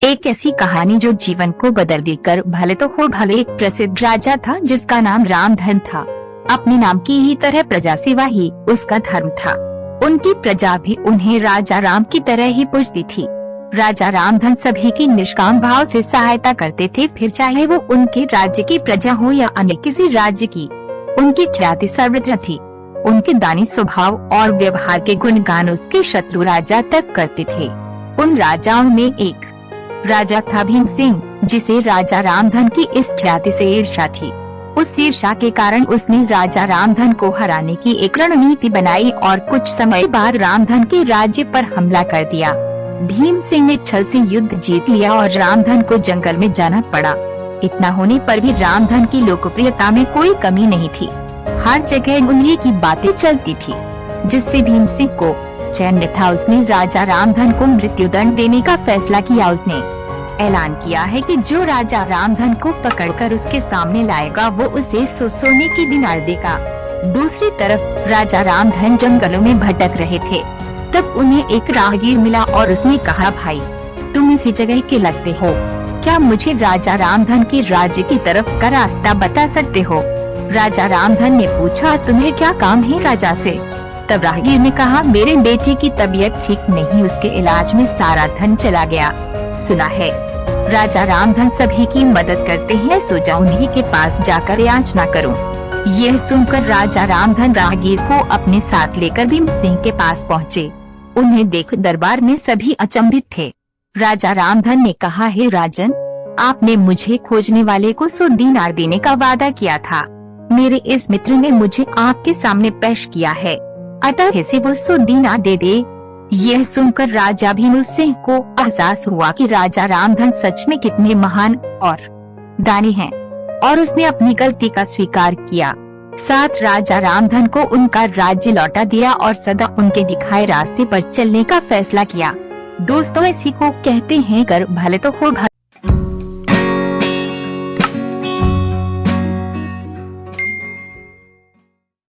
एक ऐसी कहानी जो जीवन को बदल देकर भले तो हो भले। एक प्रसिद्ध राजा था जिसका नाम रामधन था। अपने नाम की ही तरह प्रजा सेवा ही उसका धर्म था। उनकी प्रजा भी उन्हें राजा राम की तरह ही पूजती थी। राजा रामधन सभी की निष्काम भाव से सहायता करते थे, फिर चाहे वो उनके राज्य की प्रजा हो या अन्य किसी राज्य की। उनकी ख्याति सर्वत्र थी। उनके दानी स्वभाव और व्यवहार के गुणगान उसके शत्रु राजा तक करते थे। उन राजाओं में एक राजा था भीम सिंह, जिसे राजा रामधन की इस ख्याति से ईर्ष्या थी। उस ईर्ष्या के कारण उसने राजा रामधन को हराने की एक रणनीति बनाई और कुछ समय बाद रामधन के राज्य पर हमला कर दिया। भीम सिंह ने छल से युद्ध जीत लिया और रामधन को जंगल में जाना पड़ा। इतना होने पर भी रामधन की लोकप्रियता में कोई कमी नहीं थी। हर जगह उन्हीं की बातें चलती थी, जिससे भीम सिंह को चैन न था। उसने राजा रामधन को मृत्युदंड देने का फैसला किया। उसने ऐलान किया है कि जो राजा रामधन को पकड़कर उसके सामने लाएगा वो उसे सोने की दिनार देगा। दूसरी तरफ राजा रामधन जंगलों में भटक रहे थे। तब उन्हें एक राहगीर मिला और उसने कहा, भाई तुम इसी जगह के लगते हो, क्या मुझे राजा रामधन के राज्य की तरफ का रास्ता बता सकते हो? राजा रामधन ने पूछा, तुम्हें क्या काम है राजा से? तब राहगीर ने कहा, मेरे बेटे की तबीयत ठीक नहीं, उसके इलाज में सारा धन चला गया। सुना है राजा रामधन सभी की मदद करते हैं, सो जा उन्हीं के पास जाकर याचना करूं। यह सुनकर राजा रामधन राहगीर को अपने साथ लेकर भीम सिंह के पास पहुँचे। उन्हें देख दरबार में सभी अचंभित थे। राजा रामधन ने कहा, हे राजन, आपने मुझे खोजने वाले को 100 दीनार देने का वादा किया था। मेरे इस मित्र ने मुझे आपके सामने पेश किया है, अतः इसे वो 100 दीनार दे दे। यह सुनकर राजा भीम सिंह को एहसास हुआ कि राजा रामधन सच में कितने महान और दानी हैं, और उसने अपनी गलती का स्वीकार किया। साथ राजा रामधन को उनका राज्य लौटा दिया और सदा उनके दिखाए रास्ते पर चलने का फैसला किया। दोस्तों, इसी को कहते हैं कर भले तो हो भले।